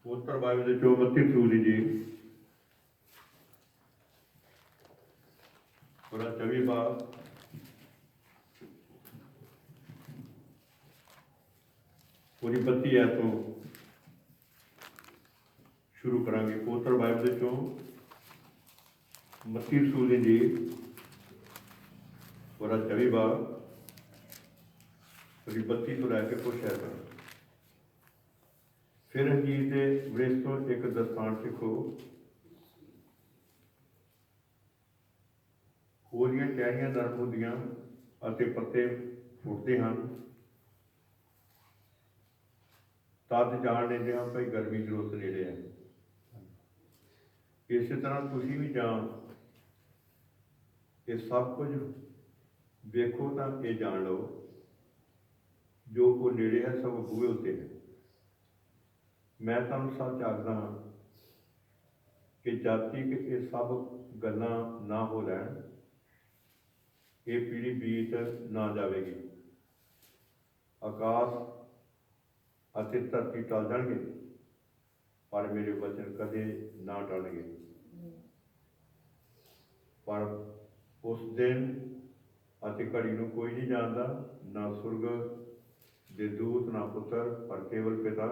उत्तर Bible चो 32 सूली जी पूरा 24 बार पूरी 32 है तो शुरू करांगे। उत्तर बाइबल चो 32 सूली जी पूरा 24 बार पूरी 32 तो लैके कुछ है कर फिर अंजीर के वृक्ष तो एक दस्तान सिखो, ਉਹਦੀਆਂ ਟਹਿਣੀਆਂ ਨਰਮ ਹੁੰਦੀਆਂ ਅਤੇ ਪੱਤੇ ਫੁੱਟਦੇ ਹਨ। ਤਦ ਜਾਣ ਲੈਂਦੇ ਹਾਂ ਭਾਈ ਗਰਮੀ ਦੀ ਰੁੱਤ ਨੇੜੇ ਹੈ। ਇਸੇ ਤਰ੍ਹਾਂ ਤੁਸੀਂ ਵੀ ਜਾਣ ਇਹ ਸਭ ਕੁਝ ਵੇਖੋ ਤਾਂ ਇਹ ਜਾਣ ਲਓ ਜੋ ਕੋ ਨੇੜੇ ਹੈ ਸਭ ਬੂਹੇ ਉੱਤੇ ਹੈ। ਮੈਂ ਤੁਹਾਨੂੰ ਸੱਚ ਆਖਦਾ ਹਾਂ ਕਿ ਜਦ ਤੱਕ ਇਹ ਸਭ ਗੱਲਾਂ ਨਾ ਹੋ ਲੈਣ ਇਹ ਪੀੜ੍ਹੀ ਬੀਤ ਨਾ ਜਾਵੇਗੀ। ਆਕਾਸ਼ ਅਤੇ ਧਰਤੀ ਟਲ ਜਾਣਗੇ ਪਰ ਮੇਰੇ ਵਚਨ ਕਦੇ ਨਾ ਟਲਣਗੇ। ਪਰ ਉਸ ਦਿਨ ਅਤੇ ਘੜੀ ਨੂੰ ਕੋਈ ਨਹੀਂ ਜਾਣਦਾ, ਨਾ ਸੁਰਗ ਦੇ ਦੂਤ ਨਾ ਪੁੱਤਰ ਪਰ ਕੇਵਲ ਪਿਤਾ।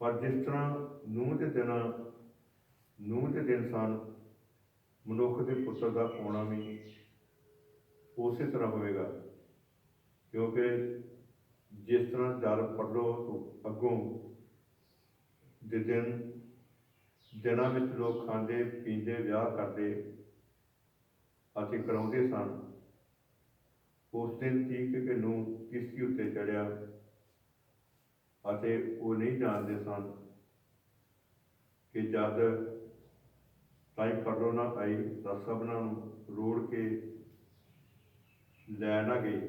ਪਰ ਜਿਸ ਤਰ੍ਹਾਂ ਨੂੰਹ ਦੇ ਦਿਨ ਸਨ ਮਨੁੱਖ ਦੇ ਪੁੱਤਰ ਦਾ ਆਉਣਾ ਵੀ ਉਸੇ ਤਰ੍ਹਾਂ ਹੋਵੇਗਾ। ਕਿਉਂਕਿ ਜਿਸ ਤਰ੍ਹਾਂ ਜਲ ਪਰਲੋ ਤੋਂ ਅੱਗੋਂ ਦੇ ਦਿਨਾਂ ਵਿੱਚ ਲੋਕ ਖਾਂਦੇ ਪੀਂਦੇ ਵਿਆਹ ਕਰਦੇ ਅਤੇ ਕਰਾਉਂਦੇ ਸਨ, ਉਸ ਦਿਨ ਤੀਕ ਕਿ ਨੂੰਹ ਕਿਸ਼ਤੀ ਉੱਤੇ ਚੜ੍ਹਿਆ ਅਤੇ ਉਹ ਨਹੀਂ ਜਾਣਦੇ ਸਨ ਕਿ ਜਦ ਤਾਈ ਪਰਲੋ ਨਾ ਆਈ ਤਾਂ ਸਭਨਾਂ ਨੂੰ ਰੋੜ ਕੇ ਲੈ ਨਾ ਗਈ।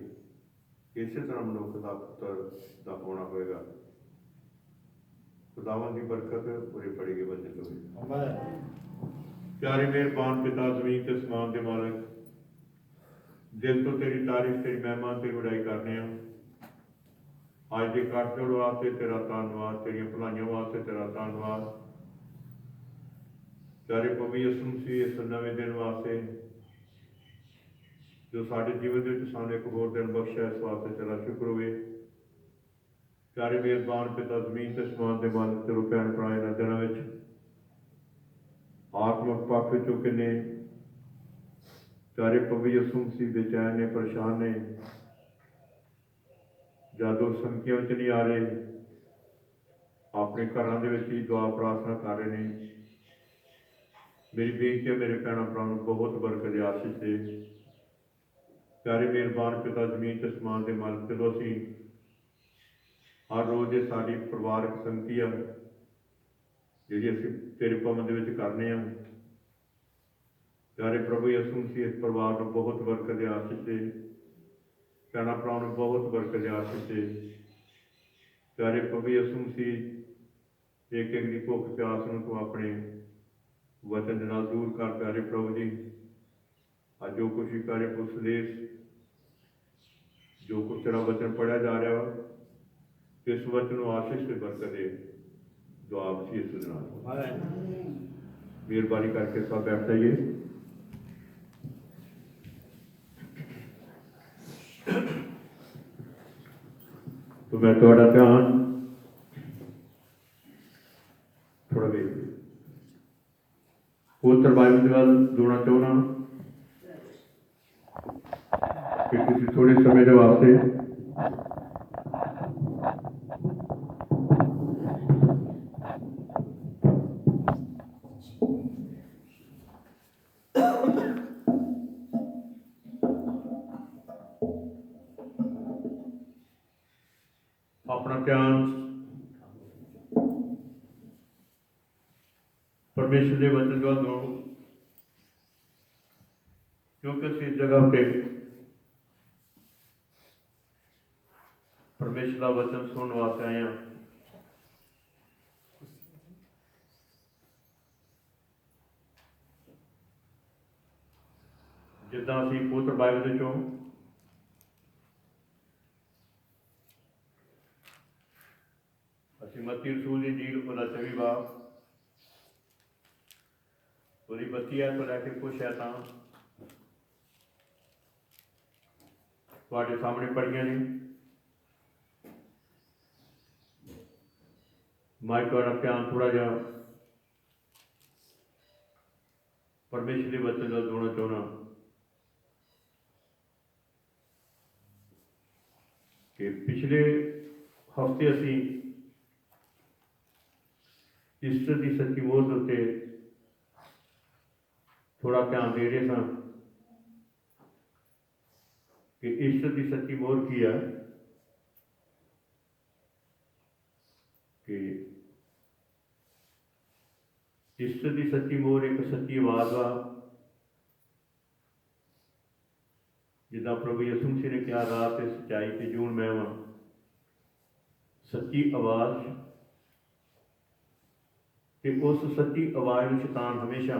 ਇਸੇ ਤਰ੍ਹਾਂ ਮਨੁੱਖ ਦਾ ਪੁੱਤਰ ਦਾ ਆਉਣਾ ਹੋਵੇਗਾ। ਖੁਦਾਵੰਦ ਦੀ ਬਰਕਤ ਪੂਰੇ ਪੜੇਗੀ ਵਚਨ ਹੋਵੇ। ਪਿਆਰੇ ਮਿਹਰਬਾਨ ਪਿਤਾ ਜ਼ਮੀਨ ਤੇ ਅਸਮਾਨ ਦੇ ਮਾਲਕ, ਦਿਲ ਤੋਂ ਤੇਰੀ ਤਾਰੀਫ ਤੇਰੀ ਮਹਿਮਾ ਤੇ ਵਡਾਈ ਕਰਨੇ ਹਾਂ। ਅੱਜ ਦੇ ਕੱਟ ਜੋੜ ਵਾਸਤੇ ਤੇਰਾ ਧੰਨਵਾਦ, ਤੇਰੀਆਂ ਭਲਾਈਆਂ ਵਾਸਤੇ ਤੇਰਾ ਧੰਨਵਾਦ। ਪਿਆਰੇ ਪ੍ਰਭੂ ਯਿਸੂ ਮਸੀਹ ਇਸ ਨਵੇਂ ਦਿਨ ਵਾਸਤੇ ਜੋ ਸਾਡੇ ਜੀਵਨ ਦੇ ਵਿੱਚ ਸਾਨੂੰ ਇੱਕ ਹੋਰ ਦਿਨ ਬਖਸ਼ਿਆ, ਇਸ ਵਾਸਤੇ ਤੇਰਾ ਸ਼ੁਕਰ ਹੋਵੇ। ਪਿਆਰੇ ਮਿਹਰਬਾਨ ਪਿਤਾ ਜ਼ਮੀਨ ਤੇ ਅਸਮਾਨ ਦੇ ਮਾਲਕ, ਤੇਰੇ ਭੈਣ ਭਰਾ ਇਹਨਾਂ ਦਿਨਾਂ ਵਿੱਚ ਆਤਮਕ ਪੱਖ ਵਿੱਚੋਂ ਕਿੰਨੇ ਪਿਆਰੇ ਪ੍ਰਭੂ ਯਿਸੂ ਮਸੀਹ ਬੇਚੈਨ ਨੇ, ਪਰੇਸ਼ਾਨ ਨੇ, ਜਦੋਂ ਸੰਗਤੀਆਂ ਵਿੱਚ ਨਹੀਂ ਆ ਰਹੇ, ਆਪਣੇ ਘਰਾਂ ਦੇ ਵਿੱਚ ਹੀ ਦੁਆ ਪ੍ਰਾਰਥਨਾ ਕਰ ਰਹੇ ਨੇ। ਮੇਰੀ ਬੇਨਤੀ ਹੈ ਮੇਰੇ ਭੈਣਾਂ ਭਰਾ ਨੂੰ ਬਹੁਤ ਬਰਕਤ ਦੇ ਆਸ਼ੀਸ਼ ਦੇ। ਪਿਆਰੇ ਮਿਹਰਬਾਨ ਪਿਤਾ ਜ਼ਮੀਨ ਤੇ ਅਸਮਾਨ ਦੇ ਮਾਲਕ, ਜਦੋਂ ਅਸੀਂ ਹਰ ਰੋਜ਼ ਇਹ ਸਾਡੀ ਪਰਿਵਾਰਕ ਸੰਗਤੀ ਆ ਜਿਹੜੀ ਅਸੀਂ ਤੇਰੇ ਭਵਨ ਦੇ ਵਿੱਚ ਕਰਨੇ ਆ, ਪਿਆਰੇ ਪ੍ਰਭੂ ਯਿਸੂ ਮਸੀਹ ਇਸ ਪਰਿਵਾਰ ਨੂੰ ਬਹੁਤ ਬਰਕਤ ਦੇ ਆਸ਼ੀਸ਼ ਦੇ। ਭੈਣਾਂ ਭਰਾ ਨੂੰ ਬਹੁਤ ਬਰਕਤ ਦੇ ਆਸ਼ੀਸ਼ ਦੇ। ਪਿਆਰੇ ਪ੍ਰਭੂ ਯਿਸੂ ਮਸੀਹ ਇੱਕ ਦੀ ਭੁੱਖ ਪਿਆਸ ਨੂੰ ਤੂੰ ਆਪਣੇ ਵਚਨ ਦੇ ਨਾਲ ਦੂਰ ਕਰ। ਪਿਆਰੇ ਪ੍ਰਭੂ ਜੀ, ਅੱਜ ਜੋ ਕੁਛ ਵੀ ਪਿਆਰੇ ਪੁਲਿਸ ਦੇਸ਼ ਜੋ ਕੁਛ ਤੇਰਾ ਵਚਨ ਪੜ੍ਹਿਆ ਜਾ ਰਿਹਾ ਵਾ, ਇਸ ਵਚਨ ਨੂੰ ਆਸ਼ੀਸ਼ ਤੇ ਬਰਕਤ ਦੇ। ਦੁਆ ਮਸੀਹ ਯਿਸੂ ਦੇ ਨਾਲ ਮਿਹਰਬਾਨੀ ਕਰਕੇ ਸਭ ਬੈਠ ਜਾਈਏ। तो मैं थोड़ा ध्यान थोड़ा भी उत्तर बाइबल के बाद जोड़ना चाहना कि किसी थोड़े समय के वास्ते अपना ध्यान परमेश्वर के वचन का दो, क्योंकि इस जगह पे परमेश्वर का वचन सुनने वास्ते आए हैं। जिदा असी पुत्र बाइबल चो मत्ती रसूल की जील उसका 24 बाब उसकी 32 तो लैके कुछ आयतां तुहाडे सामने पढ़ियां ने। मैं तुहाडा ध्यान थोड़ा जिहा परमेश्वर के वचन नाल जोड़ना चाहुंदा कि पिछले हफ्ते असीं ईस्टर की सच्ची मोहर के उत्ते थोड़ा ध्यान दे रहे सां कि ईस्टर की सच्ची मोहर की है कि ईस्टर की सच्ची मोहर एक सच्ची आवाज़ आ, जिदा प्रभु यसू मसीह ने कहा रात ते सच्चाई ते जून मैं वां, सच्ची आवाज़। कि उस सच्ची आवाज़ में शैतान हमेशा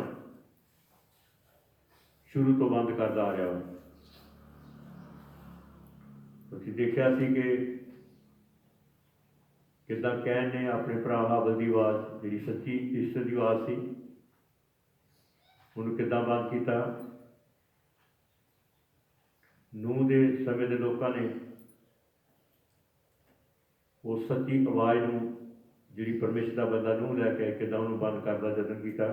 शुरू तो बंद करता आ रहा। तुसीं देखिया सी कि किदां कैन ने अपने भरा हाबल की आवाज़ जी सच्ची ईस्टर की आवाज़ सी उन्होंने किदां बंद किया। नूह के समय के लोगों ने उस सच्ची आवाज़ नूं जी परमेश्वर का बंदा नूह लैके किदां उन्होंने बंद करने का यतन किया,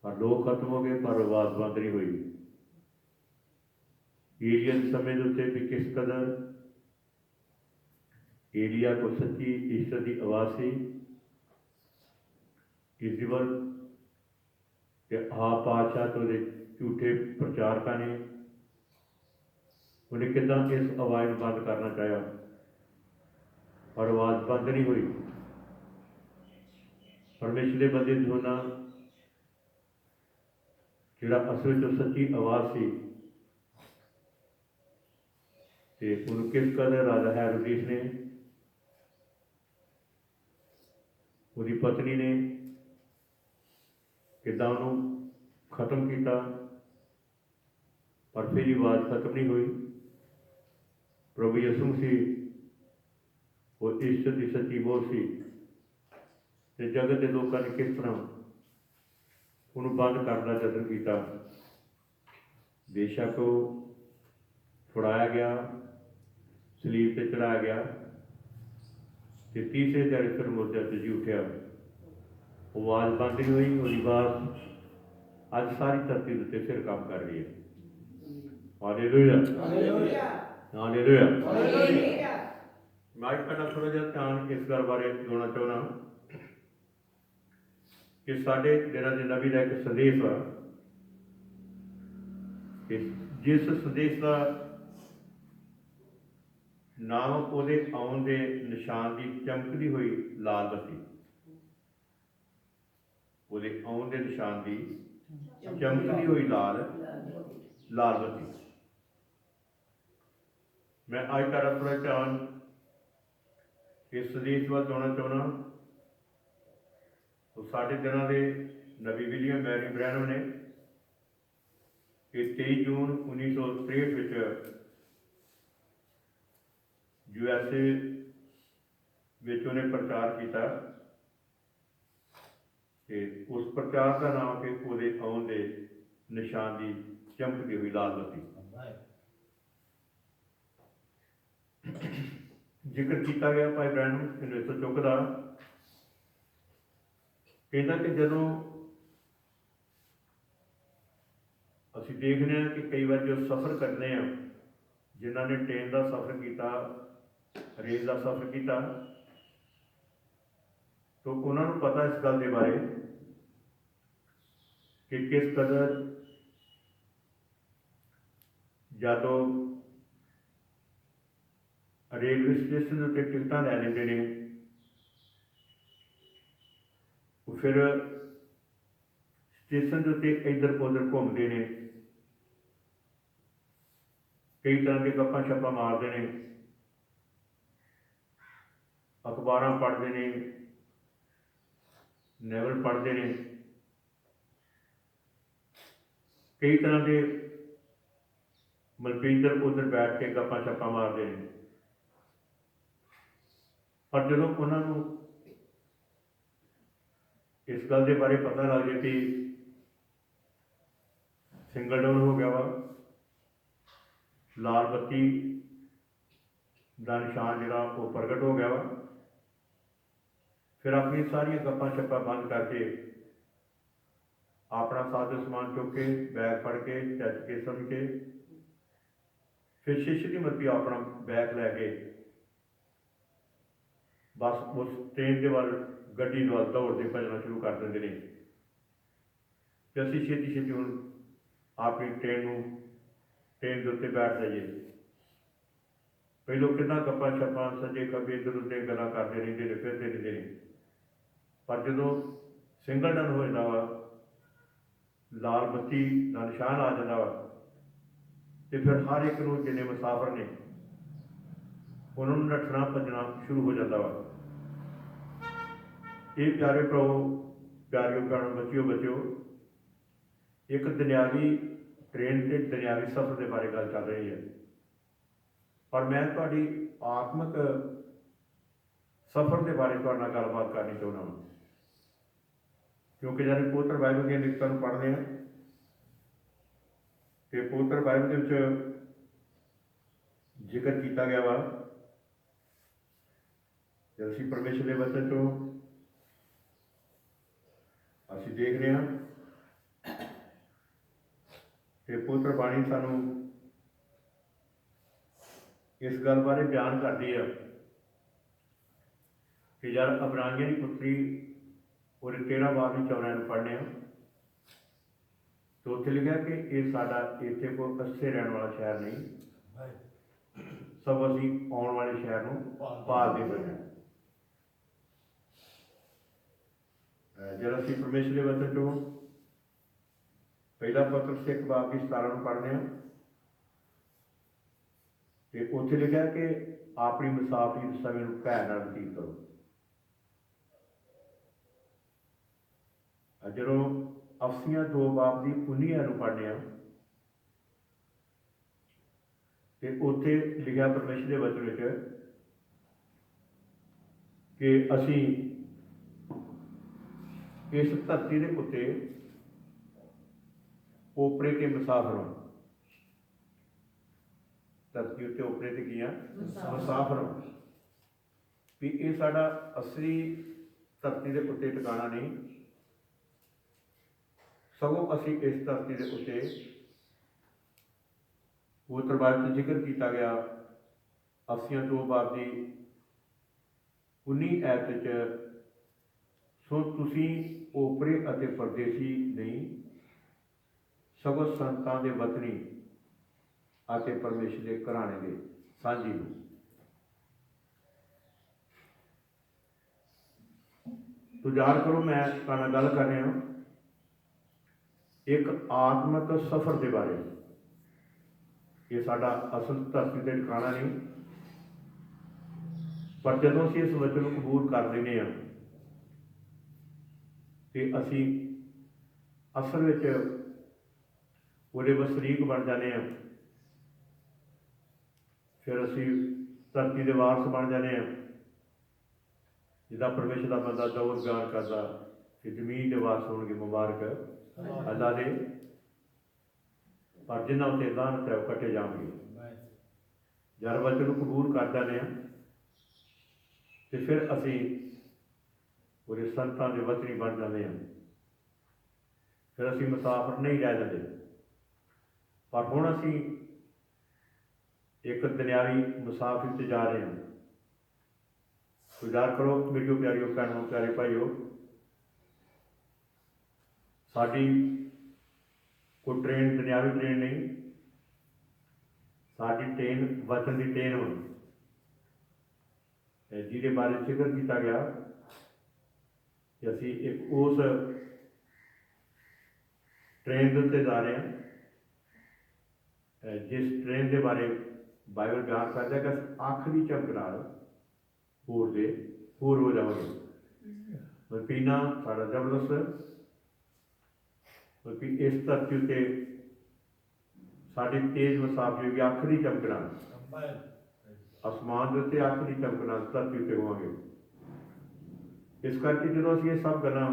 पर लोग खत्म हो गए पर आवाज़ बंद नहीं हुई। एलिया के समय के उत्ते भी किस कदर एलिया को सच्ची ईस्टर की आवाज़ सी। इजबल के आप पातशाह तो झूठे प्रचारकों ने उन्हें किदां इस आवाज़ को बंद करना चाहा पर आवाज़ बंद नहीं हुई। परमेश्वर के बंदे जोना जिहड़ा असल में सच्ची आवाज़ सी ते उन्हें किस कदर राजा हेरोदेस ने उसकी पत्नी ने किदां उन्होंने खत्म किया पर फिर आवाज़ खत्म नहीं हुई। प्रभु यसू मसीह वो ईस्टर की सच्ची मोहर सी ते जगत के लोगों ने किस तरह उन्होंने बंद करने का यतन किया। बेशक वो फड़ाया गया, सलीब पर चढ़ाया गया तो तीसरे ध्याड़े फिर मुर्दे ते जी उठा। आवाज़ बंद नहीं हुई, वो आवाज़ अज सारी धरती उत्ते फिर काम कर रही है। Hallelujah hallelujah. मैं पहला थोड़ा जिहा ध्यान इस गल बारे जोड़ना चाहना कि साढ़े दिनों के नबी का एक संदेश आ कि जिस संदेश का नाम उसदे आउण दे निशान की चमकती हुई लाल बत्ती, उसदे आउण दे निशान की चमकती हुई लाल बत्ती। मैं अज तेरा थोड़ा ध्यान इस संदेश वाल जोड़ना चाहना। तो साढ़े दिनों के नबी विलियम मैरी ब्रैनम ने 23 जून 1963 USA विच उन्हें प्रचार किया। उस प्रचार का नाम कि उसदे आउण दे निशान की चमकती हुई लाल बत्ती। जिक्र किया गया भाई ब्रैनम 1904 का कहता कि जदों असीं देखने कि कई बार जो सफ़र करने जिन्हों ने ट्रेन का सफ़र किया, रेल का सफ़र किया, तो उन्होंने पता इस गल के बारे कि किस कदर जदों रेलवे स्टेशन के उत्ते टिकटां लै लैंदे ने फिर स्टेशन के उत्ते इधर उधर घूमते हैं, कई तरह के गप्पां शप्पां मारते हैं, अखबारां पढ़ते हैं, नैवल पढ़ते हैं, कई तरह के मतलब इधर उधर बैठ के गप्पां शप्पां मारते हैं। पर जो उन्होंने इस गल के बारे पता लग जाए कि सिंगल डाउन हो गया वा, लाल बत्ती का निशान जोड़ा वो प्रगट हो गया वा, फिर अपनी सारिया गप्पा शप्पा बंद करके अपना साजो समान चुक के बैग फड़ के चच के समझ के फिर शीशे की मर्जी अपना बैग लैके बस उस ट्रेन के वाल गड्डी वाल दौड़ते भजना शुरू कर देंगे हैं कि असी छेती छेती हूँ अपनी ट्रेन के उत्ते बैठ जाइए। पहलों कितना गप्पा शप्पा सजे खब्बे इधर उधर गल्लां करते रहते हैं फिरते रहते हैं, पर जो सिंगल डन हो जाता वा, लाल बत्ती का निशान आ जाता वा, तो फिर हर एक नूं जिन्ने मुसाफर ने उन्होंने नठना भजना शुरू हो जाता वा। ये प्यारे भराओ प्यारियों भैनों बच्चियों बच्चियों, एक दुनियावी ट्रेन के दुनियावी सफर के बारे गल चल रही है, पर मैं तुहाडी आत्मक सफर के बारे तुहाडे नाल गलबात करनी चाहुंदा हां, क्योंकि जब पवित्र बाइबल दी लिखतां नूं पढ़दे हां कि पवित्र बाइबल दे विच जिक्र किया गया वा, जब असीं परमेश्वर के वचन चों असीं देख रहे हैं कि पवित्र बाणी सानूं इस गल बारे बयान करती है कि यार अबरानियों की पुत्री और 13 बाब 14 पढ़ने हैं तो उत्थे लिखा कि ये साडा इत्थे कोई अस्से रहने वाला शहर नहीं, सब असीं आउण वाले शहर नूं पालदे पए हैं। जब असीं परमेश्वर के वचन चों पहला पत्र 1 बाब की 17 पढ़ने हैं तो उत्थे लिखा कि अपनी मुसाफरी समय नूं भै नाल बतीत करो। जदों अफसियां 2 बाब की 19 पढ़ने हैं तो उत्थे लिखा परमेश्वर के वचन विच कि असीं इस धरती के उत्ते ओपरे के मुसाफर हों, धरती उत्ते ओपरे ते की मुसाफर हों भी ये साडा असली धरती के उत्ते ठिकाना नहीं, सगों असीं इस धरती के उत्ते पवित्र बाइबल जिक्र किया गया अफसियां 2 बाब की 19 आयत विच, सो तुसीं ओपरे अते परदेसी नहीं सगों संतां दे वतनी अते परमेश्वर के घराने के सांझी हो। तो याद करो मैं तुहाडे नाल गल कर रहा एक आत्मक सफर के बारे, ये साडा असल धरती ते ठिकाना नहीं, पर जदों असीं इस वचन नूं कबूल कर लैंदे हां ते असीं असल विच उहदे वसनीक बन जाते हैं, फिर असीं धरती के वारस बन जाते हैं, जिदा परमेश्वर का बंदा दौर बयान करता कि जमीन के वारस होणगे मुबारक अल्लाह दे, पर जिन्हां उत्ते लानत है वो कटे जाएंगे। जब वचन नूं कबूल कर जाते हैं तो फिर असीं पूरे संतां के वचनी बन जाते हैं, फिर असीं मुसाफर नहीं रह जाते, पर हुण असीं एक दुनियावी मुसाफिर से जा रहे हैं। तो याद करो मेरियो प्यारियो भैनों प्यारे भाईओ, साडी कोई ट्रेन दुनियावी ट्रेन नहीं, साडी ट्रेन वचन की ट्रेन हो, जिहदे बारे जिक्र किया गया कि असीं एक उस ट्रेन के उत्ते जा रहे हैं जिस ट्रेन के बारे बाइबल बयान करता है कि असीं आखिरी झपक नाल होर हो जावांगे। मलकीना साडा जबरदस्त बल्कि इस धरती उत्ते साडी तेज मुसाफरी होगी आखिरी झपक नाल, आसमान के उत्ते अख की चमकना धरती उत्ते होवांगे। इस करके जो असीं ये सब गल्लां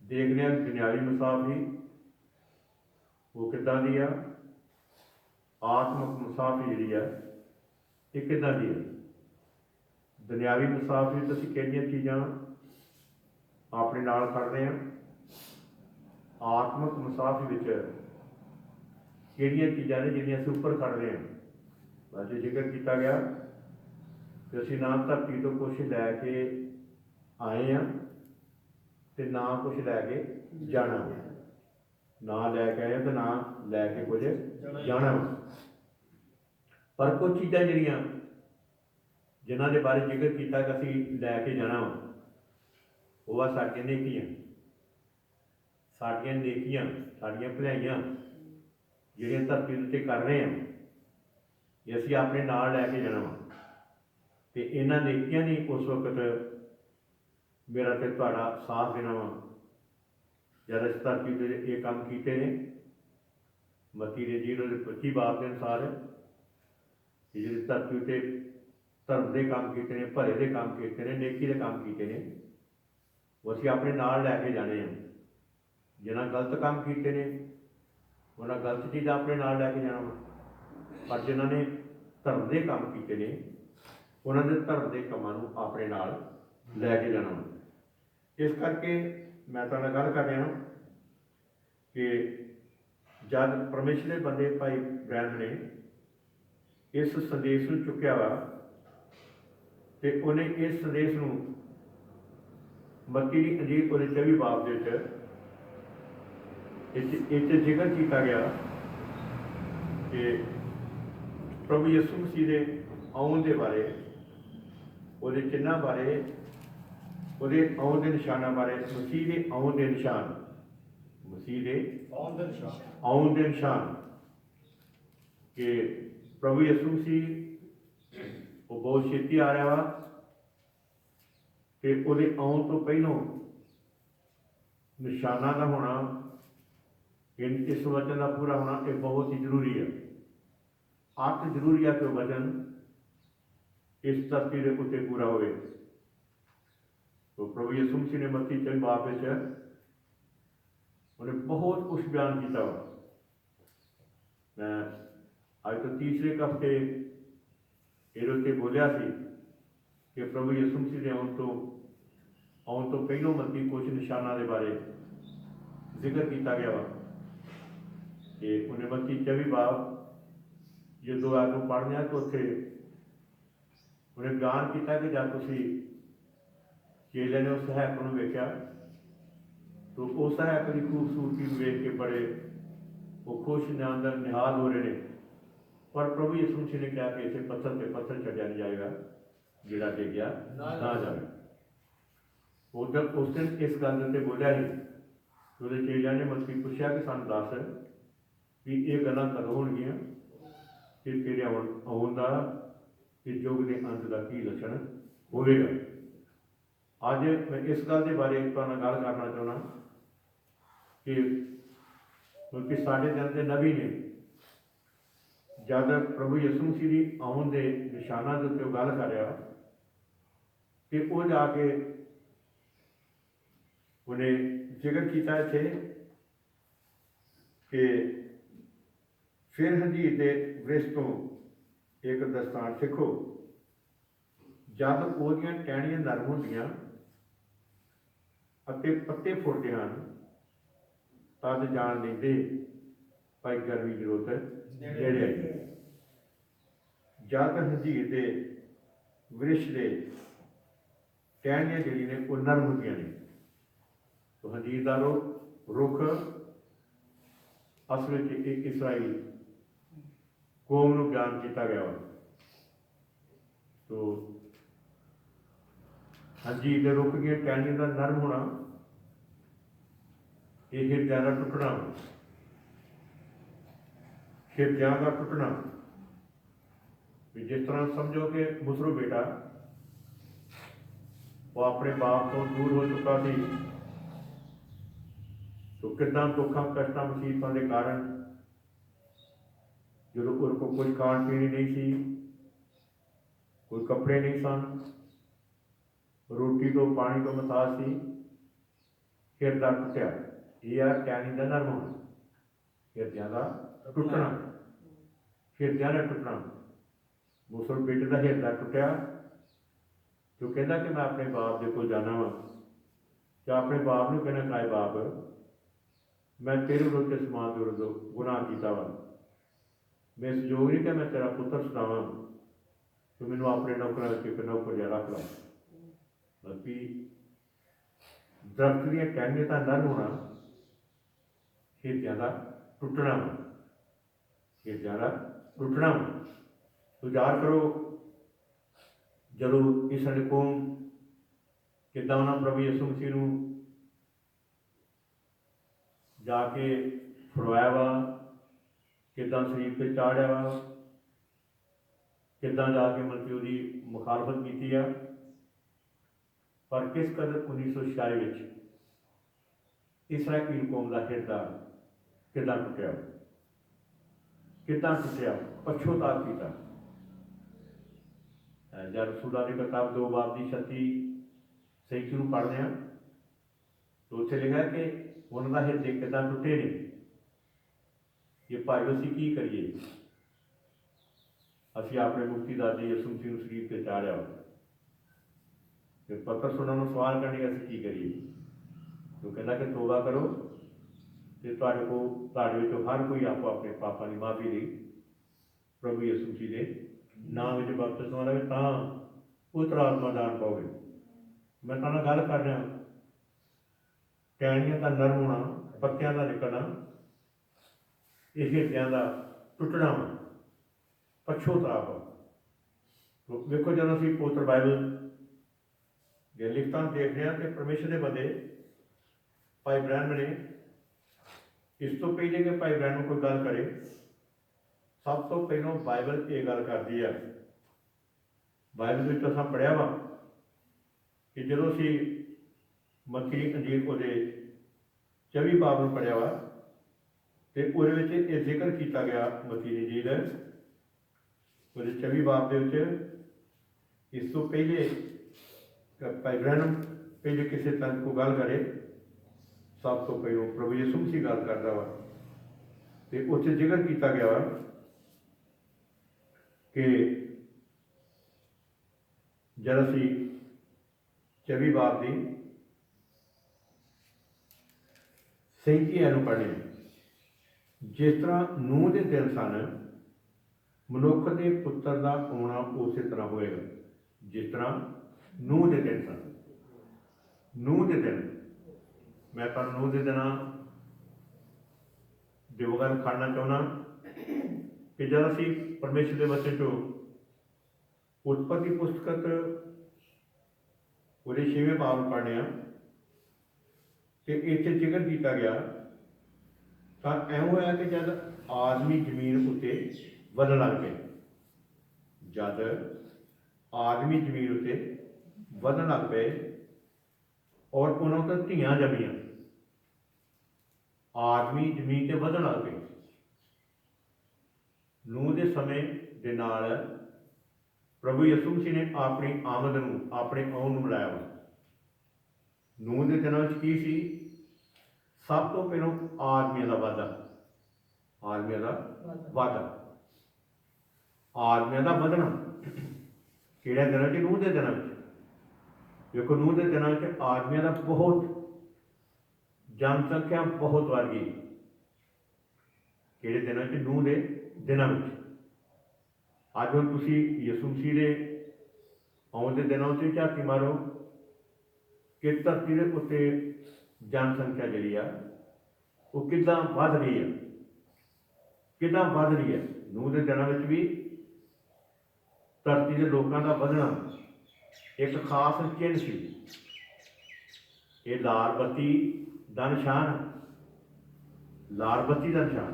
देखने दुनियावी मुसाफी वो किदां दी आ, आत्मक मुसाफी जिहड़ी आ ये किदां दी है। दुनियावी मुसाफरी तो असीं किहड़ियां चीज़ां अपने नाल करदे हां, आत्मक मुसाफरी विच किहड़ियां चीज़ां ने जिहड़ियां असीं उपर करदे हां। अज जिक्र किया गया कि असीं ना धरती तो कुछ लैके आए हैं तो ना कुछ लैके जाना, ना लैके आए तो ना लैके कुछ जाना। पर कुछ चीज़ां जिहड़ियां जिन्हां दे बारे जिक्र किया कि असीं लैके जाना वो आ साडियां नेकियां, साडियां नेकियां, साडियां भलाइयां जिहड़ियां धरती उत्ते कर रहे हैं ये असीं अपने नाल लैके जाना वा। तो इन्हां नेकियां ने उस वक्त मेरा तो तुहाडा साथ देना वा जद इस धरती ते ये काम कीते ने। मत्ती दे 0:25 बाब के अनुसार कि जिहड़ी धरती उत्ते धर्म के काम कीते ने, भले के काम कीते ने, नेकी के काम कीते ने वो असीं अपने नाल लैके जाने हैं। जिन्हां गलत काम कीते ने उन्हां गलत चीज़ां अपने नाल लैके जाना वा, पर जिन्हां ने धर्म के काम कीते ने उन्होंने धर्म के कामां नूं अपने नाल लैके जाना वा। इस करके मैं तुहाडे नाल गल कर रहा कि जब परमेश्वर के बंदे भाई ब्रैन ने इस संदेश नूं चुक्या वा तो उन्हें इस संदेश नूं मत्ती दी अंजील उसदे 24 बाब दे विच इत्थे जिक्र किया गया कि प्रभु यीशु मसीह के आउण के बारे, उहदे चिन्हां बारे, उहदे आउण के निशानां बारे, मसीह के आउण के निशान, मसीह के आउण के निशान कि प्रभु यीशु मसीह वो बहुत छेती आ रहा वा कि उहदे आउण तो पहलों निशानां का होना, इस वचन का पूरा होना ये बहुत ही जरूरी है। अत जरूरी है कि वचन इस धरती के उत्ते पूरा होवे। तो प्रभु यीशु मसीह ने मत्ती 24 बाब विच उन्हें बहुत कुछ बयान किया। मैं अज तो तीसरे हफ्ते ये उत्ते बोलिया सी कि प्रभु यीशु मसीह के आउण तो पहलों मत्ती कुछ निशानां के बारे जिक्र किया गया वा कि उन्हें मत्ती 24 बाब जो आगू पढ़ने तो उत्थे उन्हें बयान किया कि जब तुसीं चेले ने उस सहायक नूं वेख्या तो उस सहायक की खूबसूरती नूं वेख के बड़े वो खुश ने अंदर निहाल हो रहे हैं। पर प्रभु यीशु मसीह ने कहा कि इसे पत्थर से पत्थर छड्डिया नहीं जाएगा जिहड़ा टेकिया ना जाए। उधर उस दिन इस गल उत्ते बोलिया ही उहदे चेलियां ने मसीह पुछया कि सानूं दस भी ये गल्लां कदों होणगियां कि तेरे आउण दा कि युग के अंत का की लक्षण होवेगा। अज मैं इस गल के बारे तुहाडे नाल गल करना चाहुंदा कि क्योंकि साडे दिन के नबी ने जब प्रभु यीशु मसीह की आउण के निशानां के उत्ते गल कर रहा कि वो जाके उन्हें जिक्र किया इत्थे कि फिर हंजीर के वृक्ष तो एक दस्तान सिखो, जब ओहदियां टहनियां नरम होंदियां अते पत्ते फुटदे हन तद जान लेंदे भाई गर्मी की रुत नेड़े आई। जब हंजीर के वृक्ष के टहनियां जिहड़ियां ने वो नरम होंदियां ने तो हंजीर का रुख असल में एक इसराइल कौम नूं बयान किया गया वा। तो हंजीर के रुख की टहनियां का नरम होना ये हिरदियां का टुटना, हिरदियां का टुटना भी जिस तरह समझो कि मुसरू बेटा वो अपने बाप तो दूर हो चुका थी तो कितना दुखा कष्टा मुसीबतों के कारण जो उनको कुछ खाण पीण नहीं सी, कोई कपड़े नहीं सन, रोटी तो पानी तो मसाज सी, हिरदा टुटिया। ये आ टैनी का नरम होना, हिरदियां का टुटना, हिरदियां का टुटना। मुसल बेटे का हिरदा टुटिया, जो कहता कि मैं अपने बाप के कोल जाना वा, तो अपने बाप को कहना काए बाप, मैं तेरे विरुद्ध समाज के विरुद्ध गुनाह किया वा, मैं इस योग नहीं कि मैं तेरा पुत्र सुनावा, तो मैनू अपने नौकरां विच इक नौकर जिहा रख ला। बल्कि दरख्त दियां टहनियां तां नरम होना, हिरदियां का टुटना, हिरदियां का टुटना। विचार करो जदों इस कौम किद्दां उन्हां प्रभु यीशु मसीह नूं जाके फड़वाया वा, किद्दां शरीर पर चाढ़िया वा, किद्दां जाके मतलब उसकी मुखालफत की आ। पर किस कदर 1946 इसराइल कौम का हिरदा किद्दां टुटिया, किद्दां टुटिया, पछोताप किया। जब रसूलां दी किताब 2 बाब की 36 नूं पढ़ते हैं तो उत्थे लिखा कि उन्होंने हिरदे किद्दां टुटे ने। ये भाई असीं की करिए, असीं अपने मुक्तिदाते यीशु मसीह नूं शरीर पर चाढ़िया, फिर पतरस उन्होंने सवाल करने असीं की करिए, तो कहता कि तौबा करो तो तुहाडे कोल तुहाडे विचों हर कोई आपो अपने पापां की माफी लई प्रभु यीशु मसीह के नाम विच बपतिस्मा लवे तां पवित्र आत्मा दान पाओगे। मैं तुहाडे नाल गल कर रहा, टहनियां का नरम होना, पत्तियां का निकलना, ये हिरदियां का टुटना, पछोताप। तो देखो जब असीं पवित्र बाइबल दी लिखतां देखते हैं कि परमेश्वर के बंदे भाई ब्रैनम ने इस तो पहले कि भाई ब्रैनम कोई गल करे, सब तो पहलों बाइबल ये गल करती है। बाइबल में असां पढ़िया वा कि जदों असीं मत्ती दी अंजील उहदे 24 बाब नूं पढ़िया वा तो उहदे विच ये जिक्र किया गया, मत्ती दी अंजील उहदे 24 बाब दे विच इस तो पहले भाई ब्रैनम पहले किसी तंत को गल करे, सब तो पहलों प्रभु यीशु मसीह गल करता वा तो उत्थे जिक्र किया गया वा कि जब असीं 24 बाब की 37 नूं पढ़ने, जिस तरह नूह के दिन सन मनुख के पुत्र का आना उस तरह होएगा। जिस तरह नूह के दिन सन, नूह के दिन, मैं तुहानूं नूह के दिनां दी गल करना चाहुंदा कि जब असीं परमेश्वर के वचन चों उत्पत्ति पुस्तक उहदे 6वें बाब नूं पढ़ने कि इत्थे जिक्र किया गया तां इउं होया कि जब आदमी जमीन उत्ते वधण लग पे, जद आदमी जमीन उत्ते वधण लग पे और उन्होंने तो धियां जमियां, आदमी जमीन ते वधण लग पे। नूह के समय दे नाल प्रभु यीशु मसीह ने अपनी आमद नूं, अपने आउण नूं मिलाया वा। नूह के दिनों की सी, सब तो पहलों आदमियों का वाधा, आदमियों का वाधा, आदमियों का वधना। किहड़े दिनों च? नूह के दिनों च। देखो नूह के दिनों च आदमियों का बहुत, जनसंख्या बहुत बढ़ गई। किहड़े दिनों च? नूह के दिनों में। अज हम तुसीं यीशु मसीह के आउण दे दिनों से झाती मारो कि धरती के उत्ते जनसंख्या जिहड़ी आ वो किद्दां वध रही है, किद्दां वध रही है। नूह के दिनों में भी धरती के लोगों का वधना एक खास चिन्ह सी। ये लाल बत्ती दा निशान, लाल बत्ती का निशान,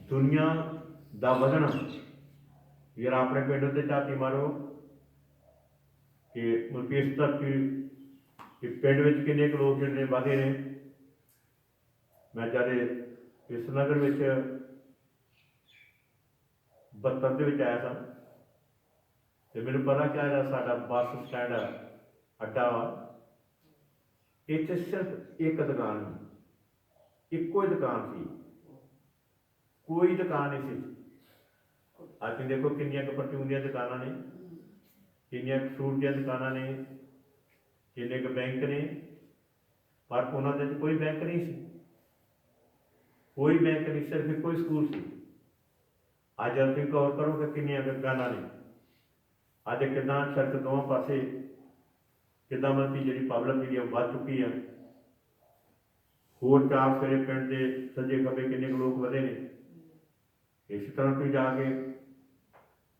दुनिया का वधना। यार अपने पिंड उत्ते झाती मारो कि मतलब इस धरती कि पिंड में किन्ने क लोग जिहड़े वधे ने। मैं जद इस नगर में 72 के आया था तो मैंने पता क्या है साडा बस स्टैंड है अड्डा वा इत्थे सिर्फ एक दुकान ही इक्को ही दुकान सी कोई दुकान नहीं सी। अज देखो किनिया क परचून दी दुकानां ने किनिया फ्रूट दी दुकानां ने किन्ने क बैंक ने पर उन्हां दे कोई बैंक नहीं सी कोई बैंक नहीं सिर्फ इक्को ही स्कूल सी। अज तुसीं गौर करो कि किनिया दुकानां ने अज किदां सड़क दोवां पासे किदां मतलब जी पब्लिक जी बढ़ चुकी है। होर चार फेरे पिंड के सज्जे खब्बे किन्ने लोग वधे ने। इस तरह तुसीं जाके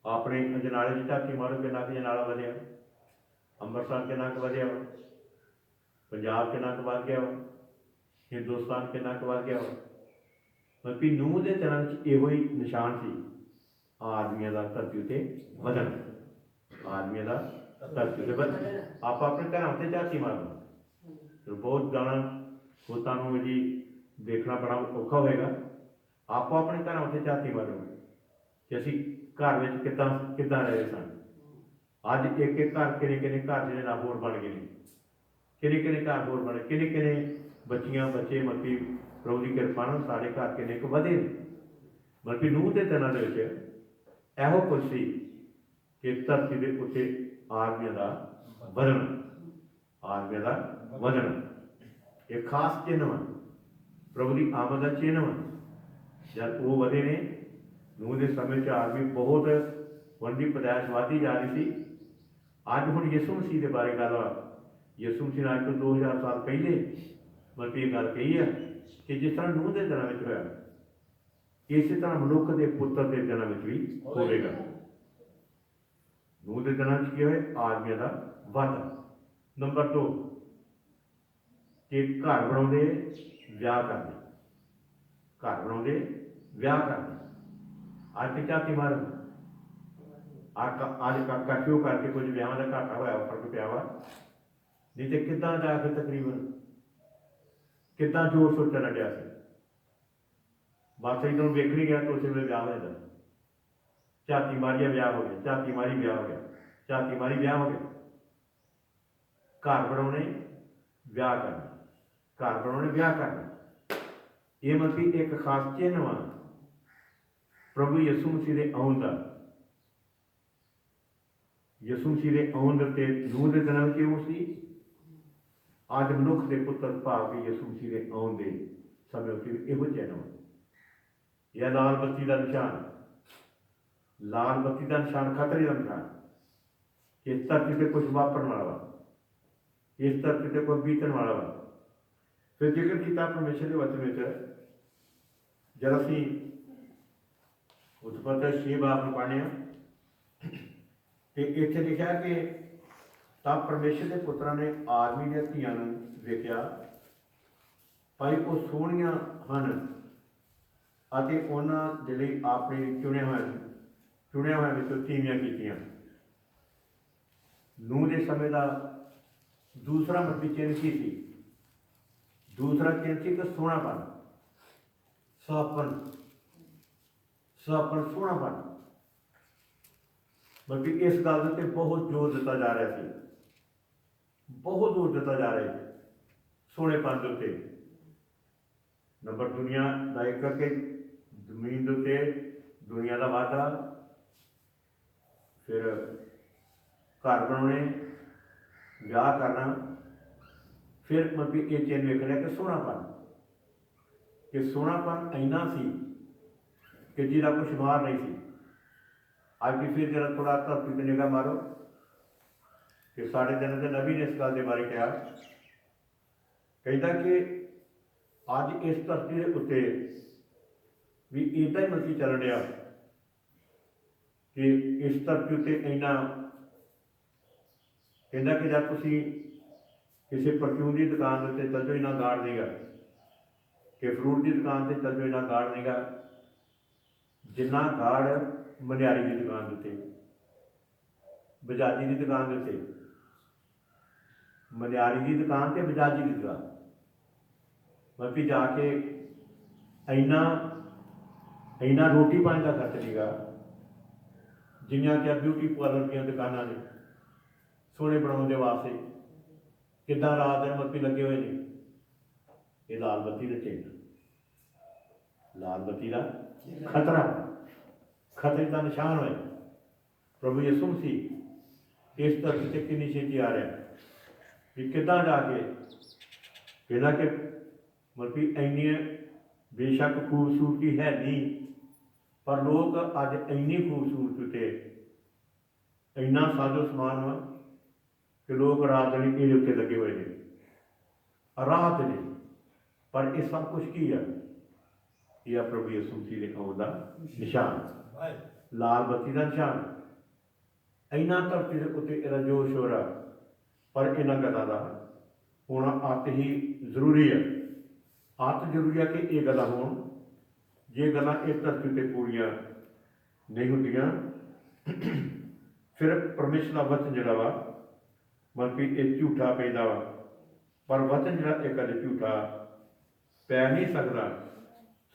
अपने अजनाले की झाकी मारो किन्ना क अजनाला वधिया अंमृतसर किन्ना क वधिया वा पंजाब किन्ना क वध गया वा हिंदुस्तान किन्ना क वध गया वा। मतलब कि नूह के दिनों इहो ही निशान सी आदमियों का धरती उत्ते वधन आदमियों का धरती उत्ते वधन। आप अपने घरों से झाकी मारना तो बहुत गाना वो तुहानूं जी देखना बड़ा औखा होएगा। आपो अपने घरों से झाकी मारो कि असीं घर में किदां किदां रहे सन। अज एक एक घर किन्ने किन्ने घर जिहड़े ना होर बन गए किन्ने किन्ने घर होर बने किन्ने किन्ने बच्चियां बच्चे मती प्रभु की किरपा नाल सारे घर किन्ने क वधे बल्कि नूह के दिनों के इहो कुछ सी कि धरती के उत्ते आदमियों का वधन आदमियों का वधन एक खास चिन्ह वा प्रभु की आमद का चिन्ह वा। जब वो वधे ने नूह के समय आदमी बहुत वंडी पैदाइश बढ़ती जा रही थी। अज हुण यसू मसीह के बारे गल आ यसू मसीह ने अज तो 2000 साल पहले मतलब ये गल कही है कि जिस तरह नूह के दिनों में होया इस तरह मनुख के पुत्र के दिनों में भी होगा। नूह के दिनों में की होए आदमियों का वध। नंबर 2 कि घर बनाउंदे विआह करदे घर बनाउंदे विआह करदे। अज की झाती मार अज कर्फ्यू करके कुछ विआह का घाटा होया फर्क पिया वा नहीं तो किदां जाके तकरीबन किदां जोर शोर चलन डया सी। बस इधरों वेख नहीं गया तो उस वे विआह हो जाता झाती मारिया विआह हो गया झाती मारी विआह हो गया झाती मारी विआह हो गया। घर बनाने विआह करना घर बनाने विआह करना ये मतलब एक खास चिन्ह वा प्रभु यसू मसीह के आउण का। यसू मसीह के आउण ते नूह के दिनों में वो सी अज मनुख के पुत्र भाव के यसू मसीह के आउण के समय उत्ते इहो चिन्ह वा। यह लाल बत्ती का निशान लाल बत्ती का निशान खतरे का निशान इस धरती से कुछ वापरन वाला वा इस धरती से कुछ बीतन वाला वा। फिर जिक्र किया परमेश्वर के वचन में जब असीं उत्पत्ति 6 बाब में पढ़ने तो इत्थे लिखा कि तब परमेश्वर के पुत्रां ने आदमी दी धीआं नूं वेख्या भाई वो सोहणियां हन अते उन्हां दे लई अपने चुने होए विचों तीवियां कीतियां। नूह के समय का दूसरा मतलब चिन्ह की सी दूसरा चिन्ह सी कि सोहणापन सापन सापन सोहणापन। बल्कि इस गल से बहुत जोर दिता जा रहा है बहुत जोर दिता जा रहा है सोहणेपन के उत्ते। नंबर दुनिया का एक कि जमीन के उत्ते दुनिया का वाधा फिर घर बनाने विआह करना फिर मतलब ये चिन्ह वेख लिया कि सोहणापन इन्ना सी कि जिसका कुछ शुमार नहीं सी। अज भी फिर जरा थोड़ा धरती पर निगाह मारो कि साढ़े दिन के नबी ने इस गल के बारे कहा कहता कि अज इस धरती के उत्ते भी इदा ही मतलब चल रहा कि इस धरती उत्ते इन्ना कहता कि जब तुसीं किसी परचून की दुकान के उत्ते चल जाओ इन्ना गाड़ देगा कि फ्रूट की दुकान से चल जाओ इन्ना गाड़ देगा जिन्ना गाड़ मनियारी की दुकान के उत्ते बजाजी की दुकान के उत्ते मनियारी की दुकान से बजाजी की दुकान मतलब जाके इन्ना इन्ना रोटी पानी का खर्च नहींगा जिन्नियां कि ब्यूटी पार्लर दी दुकानां ने सोहने बनाने वास्ते किद्दां रात दिन बत्ती लगे हुए हैं। ये लाल बत्ती का चिन्ह, लाल बत्ती का खतरा, खतरे का निशान होए। प्रभु यीशु मसीह इस धरती से कितनी छेती आ रहा है कि किद्दां जाके कहना कि मतलब कि इन्नी बेशक खूबसूरती है नहीं, पर लोग अज इन्नी खूबसूरती ते इन्ना साजो समान वा कि लोग रात दिन ये उत्ते लगे हुए हैं, रात ने। पर यह सब कुछ की है, यह प्रभु यीशु मसीह के आउण दा निशान, लाल बत्ती का निशान। इन्ना धरती के उत्ते इहदा जोश हो रहा, पर इन्हां गल्लां दा होना अत ही जरूरी है। अत जरूरी है कि ये गल्लां होण। जे गल्लां इस धरती ते पूरियां नहीं होंदियां फिर परमेश्वर का वचन जिहड़ा वा मतलब कि ये झूठा पैंदा वा। पर वचन जिहड़ा एक कदे झूठा पै नहीं सकता,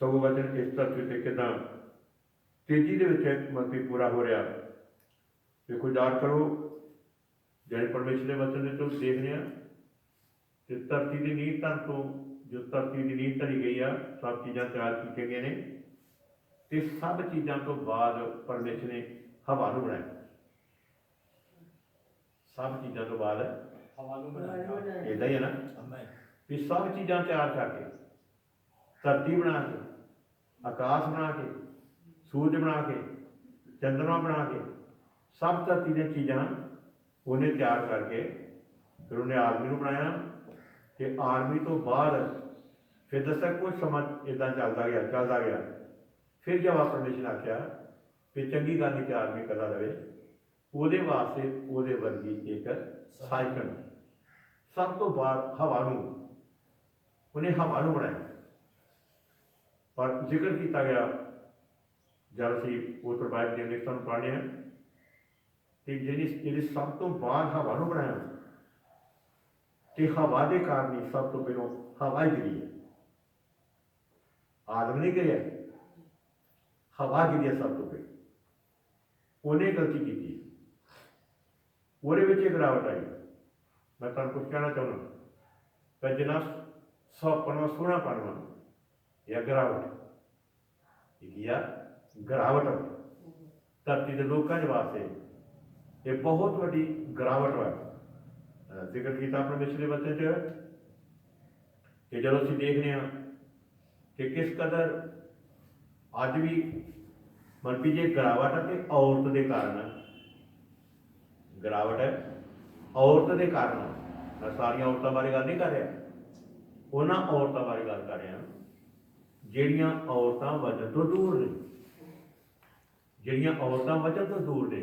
सगों वचन इस धरती ते किदां तेजी दे विच मतलब कि पूरा हो रहा। देखो याद करो, जिहड़े परमेश्वर के वचन दे तुसीं देखदे आ कि धरती की नींह धन तो जो धरती की नींह धरी गई आ, सब चीज़ां तैयार की गई ने, ते सब चीज़ों तो बाद परमेश्वर ने हवा नूं बनाया। सब चीज़ों तो बाद इदां ही है ना, भी सब चीज़ां तैयार करके धरती बना के, आकाश बना के, सूरज बना के, चंद्रमा बना के, सब धरती दी चीज़ां उन्हें तैयार करके फिर उन्हें आदमी नूं बनाया। कि आर्मी तो बाद फिर दसा कुछ समा इदा चलता गया। फिर जब परमेश्वर ने आख्या कि चंगी गल कि आर्मी कदा रहे, वो वास्ते वो वर्गी एक साइकिल सब तो बाद हवा नूं उन्हें हवा नूं बनाया। पर जिक्र किया गया जब असीं उस बाइबल के लिखतां नूं पढ़ने कि जिहड़ी सब तो बाद हवा नूं बनाया, कि हवा के कारण ही सब तो पहलों हवा ही गिरी है। आदम नहीं गिरिया, हवा गिरी है सब तो पहले। उन्हें गलती की, वो गिरावट आई। मैं तुम कुछ कहना चाहना पर जिन्ना सौपन सोहनापन वा या गिरावट गिरावट धरती के लोगों के वास्ते ये बहुत वड्डी गिरावट वा। जिक्र किया परमेश्वर के वचन च कि जब असीं देखने कि किस कदर अज भी मतलब कि जे गिरावट है तो औरत के कारण है। गिरावट है औरत के कारण। मैं सारिया औरतों बारे गल नहीं कर रहा, उन्होंने औरतों बारे गल कर रहा जिहड़ियां औरतां वजन तो दूर ने, जिहड़ियां औरतां वजन तो दूर ने।